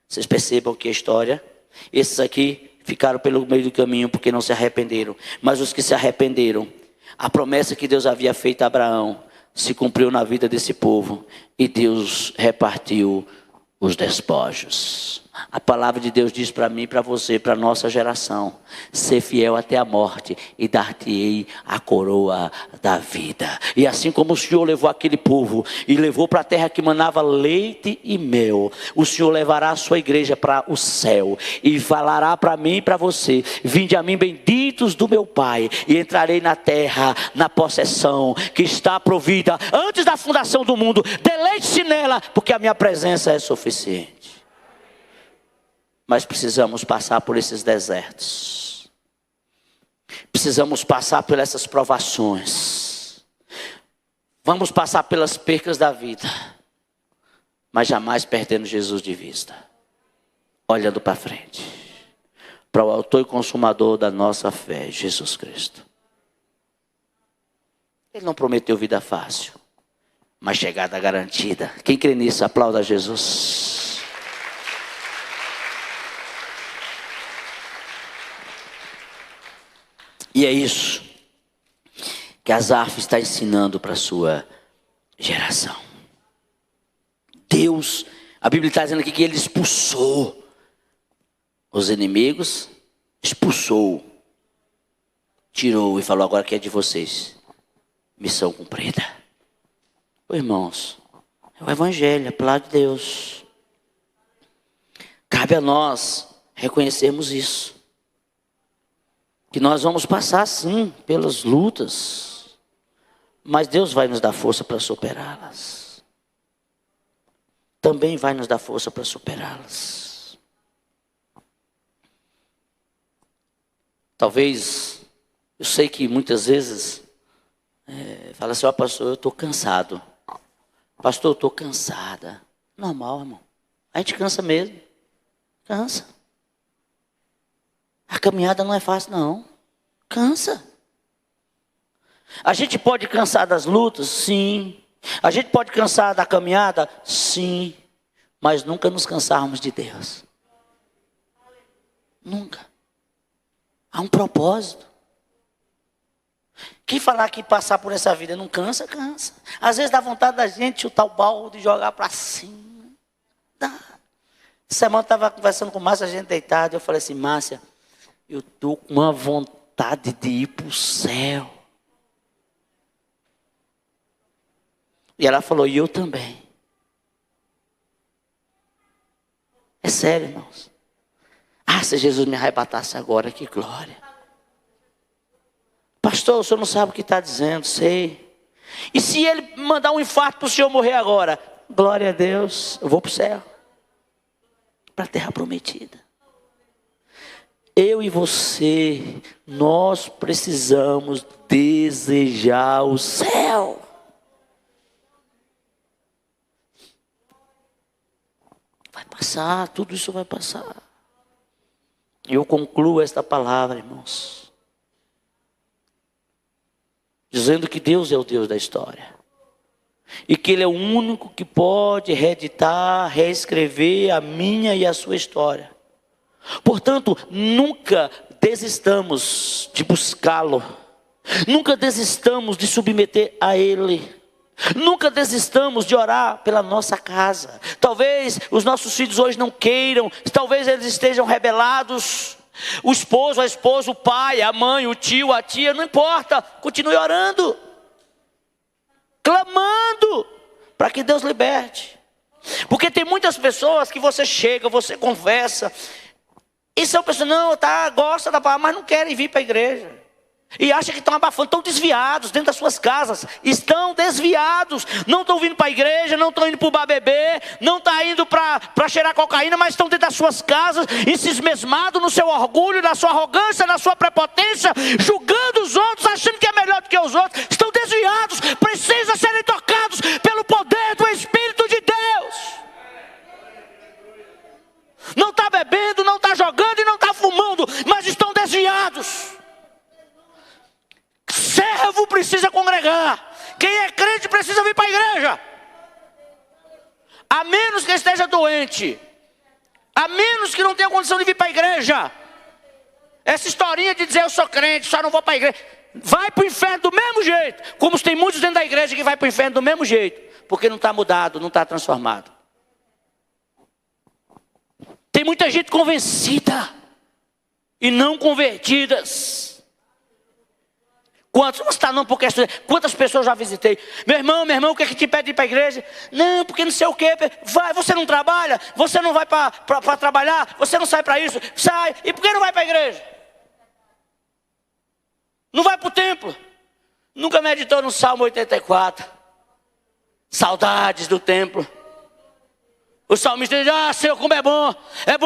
vocês percebam que a história, esses aqui ficaram pelo meio do caminho porque não se arrependeram. Mas os que se arrependeram, a promessa que Deus havia feito a Abraão se cumpriu na vida desse povo. E Deus repartiu os despojos. A palavra de Deus diz para mim e para você, para a nossa geração: ser fiel até a morte e dar-te-ei a coroa da vida. E assim como o Senhor levou aquele povo e levou para a terra que manava leite e mel, o Senhor levará a sua igreja para o céu e falará para mim e para você: vinde a mim, benditos do meu Pai, e entrarei na terra, na possessão que está provida antes da fundação do mundo. Deleite-se nela, porque a minha presença é suficiente. Mas precisamos passar por esses desertos. Precisamos passar por essas provações. Vamos passar pelas percas da vida. Mas jamais perdendo Jesus de vista. Olhando para frente. Para o autor e consumador da nossa fé, Jesus Cristo. Ele não prometeu vida fácil, mas chegada garantida. Quem crê nisso, aplauda Jesus. E é isso que Asaf está ensinando para a sua geração. Deus, a Bíblia está dizendo aqui que Ele expulsou os inimigos, expulsou, tirou e falou: agora que é de vocês, missão cumprida. Ô, irmãos, é o Evangelho, é a palavra de Deus. Cabe a nós reconhecermos isso. Que nós vamos passar sim pelas lutas, mas Deus vai nos dar força para superá-las. Também vai nos dar força para superá-las. Talvez, eu sei que muitas vezes, fala assim: ó, pastor, eu estou cansado. Pastor, eu estou cansada. Normal, irmão. A gente cansa mesmo. Cansa. A caminhada não é fácil, não. Cansa. A gente pode cansar das lutas? Sim. A gente pode cansar da caminhada? Sim. Mas nunca nos cansarmos de Deus. Nunca. Há um propósito. Quem falar que passar por essa vida não cansa, cansa. Às vezes dá vontade da gente chutar o balde e jogar para cima. Dá. Essa semana eu estava conversando com Márcia, a gente deitado. Eu falei assim: Márcia, eu estou com uma vontade de ir para o céu. E ela falou: e eu também. É sério, irmãos. Ah, se Jesus me arrebatasse agora, que glória. Pastor, o senhor não sabe o que está dizendo, sei. E se ele mandar um infarto para o senhor morrer agora? Glória a Deus, eu vou para o céu. Para a terra prometida. Eu e você, nós precisamos desejar o céu. Vai passar, tudo isso vai passar. Eu concluo esta palavra, irmãos, dizendo que Deus é o Deus da história. E que Ele é o único que pode reeditar, reescrever a minha e a sua história. Portanto, nunca desistamos de buscá-lo. Nunca desistamos de submeter a Ele. Nunca desistamos de orar pela nossa casa. Talvez os nossos filhos hoje não queiram. Talvez eles estejam rebelados. O esposo, a esposa, o pai, a mãe, o tio, a tia, não importa. Continue orando. clamando para que Deus liberte. Porque tem muitas pessoas que você chega, você conversa, e são pessoas, não, gosta da palavra, mas não querem vir para a igreja. E acham que estão abafando, estão desviados dentro das suas casas. Estão desviados, não estão vindo para a igreja, não estão indo para o bar beber, não estão indo para cheirar cocaína, mas estão dentro das suas casas, encismados no seu orgulho, na sua arrogância, na sua prepotência, julgando os outros, achando que é melhor do que os outros. Estão desviados, precisam serem tocados pelo poder do Espírito de Deus. Não está bebendo, não está jogando e não está fumando, mas estão desviados. Servo precisa congregar. Quem é crente precisa vir para a igreja. A menos que esteja doente, a menos que não tenha condição de vir para a igreja. Essa historinha de dizer eu sou crente, só não vou para a igreja, vai para o inferno do mesmo jeito. Como tem muitos dentro da igreja que vai para o inferno do mesmo jeito, porque não está mudado, não está transformado. Tem muita gente convencida e não convertidas. Quantos? Não está não, porque quantas pessoas já visitei? Meu irmão, o que é que te pede ir para a igreja? Não, porque não sei o que. Vai, você não trabalha? Você não vai para trabalhar? Você não sai para isso? Sai. E por que não vai para a igreja? Não vai para o templo? Nunca meditou no Salmo 84. Saudades do templo. O salmista diz, Senhor, como é bom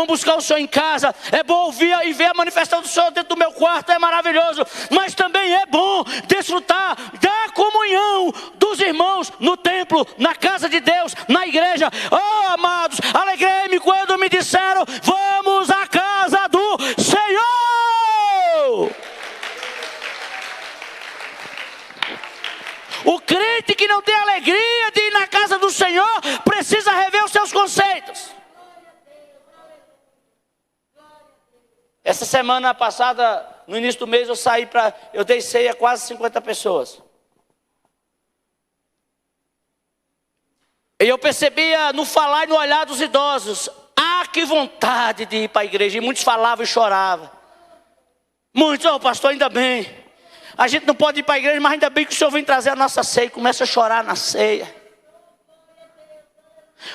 buscar o Senhor em casa, é bom ouvir e ver a manifestação do Senhor dentro do meu quarto, é maravilhoso, mas também é bom desfrutar da comunhão dos irmãos no templo, na casa de Deus, na igreja. Oh, amados, alegrei-me quando me disseram, vamos à casa do Senhor. O crente que não tem alegria de ir na casa do Senhor precisa rever os seus conceitos. Essa semana passada, no início do mês, eu dei ceia a quase 50 pessoas. E eu percebia no falar e no olhar dos idosos, que vontade de ir para a igreja. E muitos falavam e choravam. Muitos, pastor, ainda bem. A gente não pode ir para a igreja, mas ainda bem que o Senhor vem trazer a nossa ceia. E começa a chorar na ceia.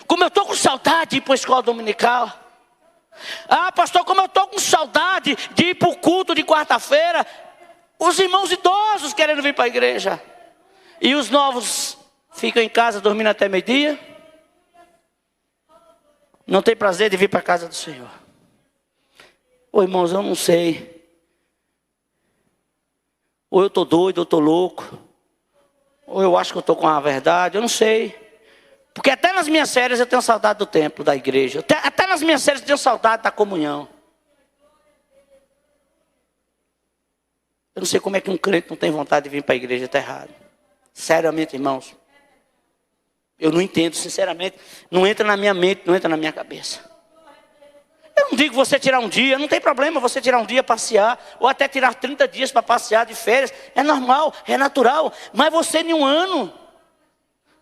Como eu estou com saudade de ir para a escola dominical. Pastor, como eu estou com saudade de ir para o culto de quarta-feira. Os irmãos idosos querendo vir para a igreja. E os novos ficam em casa dormindo até meio-dia. Não tem prazer de vir para a casa do Senhor. Irmãos, eu não sei. Ou eu estou doido, ou eu estou louco. Ou eu acho que eu estou com a verdade, eu não sei. Porque até nas minhas férias eu tenho saudade do templo, da igreja. Até nas minhas férias eu tenho saudade da comunhão. Eu não sei como é que um crente não tem vontade de vir para a igreja, está errado. Seriamente, irmãos. Eu não entendo, sinceramente. Não entra na minha mente, não entra na minha cabeça. Eu não digo você tirar um dia, não tem problema você tirar um dia passear, ou até tirar 30 dias para passear de férias, é normal, é natural, mas você num ano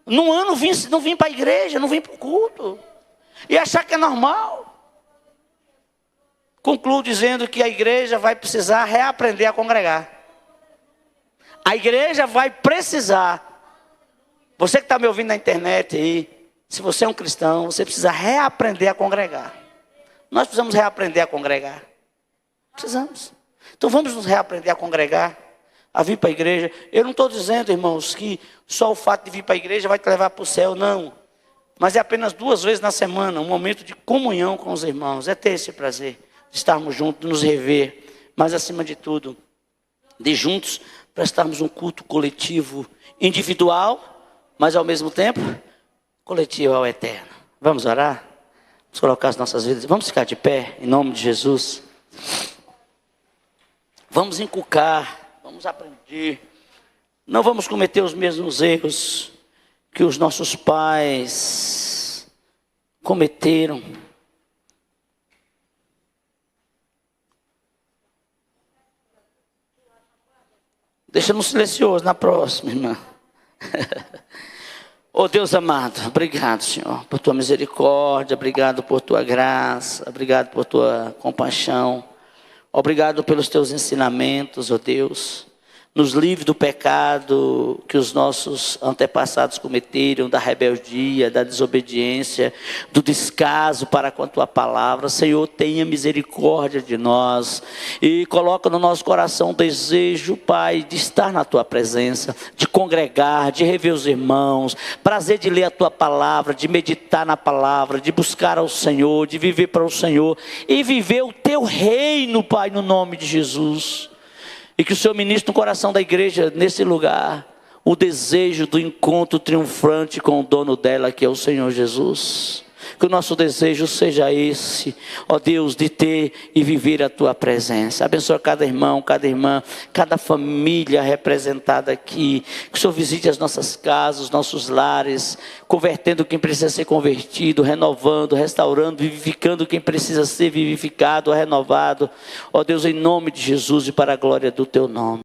não vim para a igreja, não vim para o culto, e achar que é normal. Concluo dizendo que a igreja vai precisar reaprender a congregar. A igreja vai precisar, você que está me ouvindo na internet aí, se você é um cristão, você precisa reaprender a congregar. Nós precisamos reaprender a congregar. Precisamos. Então vamos nos reaprender a congregar, a vir para a igreja. Eu não estou dizendo, irmãos, que só o fato de vir para a igreja vai te levar para o céu, não. Mas é apenas 2 vezes na semana, um momento de comunhão com os irmãos. É ter esse prazer de estarmos juntos, nos rever. Mas acima de tudo, de juntos prestarmos um culto coletivo, individual, mas ao mesmo tempo, coletivo ao eterno. Vamos orar? Vamos colocar as nossas vidas. Vamos ficar de pé, em nome de Jesus. Vamos inculcar, vamos aprender. Não vamos cometer os mesmos erros que os nossos pais cometeram. Deixa no silencioso na próxima, irmã. Oh Deus amado, obrigado, Senhor, por tua misericórdia, obrigado por tua graça, obrigado por tua compaixão, obrigado pelos teus ensinamentos, oh Deus. Nos livre do pecado que os nossos antepassados cometeram, da rebeldia, da desobediência, do descaso para com a tua palavra. Senhor, tenha misericórdia de nós e coloca no nosso coração o desejo, Pai, de estar na tua presença, de congregar, de rever os irmãos, prazer de ler a tua palavra, de meditar na palavra, de buscar ao Senhor, de viver para o Senhor e viver o teu reino, Pai, no nome de Jesus. E que o Senhor ministre no coração da igreja, nesse lugar, o desejo do encontro triunfante com o dono dela, que é o Senhor Jesus. Que o nosso desejo seja esse, ó Deus, de ter e viver a tua presença. Abençoa cada irmão, cada irmã, cada família representada aqui. Que o Senhor visite as nossas casas, os nossos lares, convertendo quem precisa ser convertido, renovando, restaurando, vivificando quem precisa ser vivificado, renovado. Ó Deus, em nome de Jesus e para a glória do teu nome.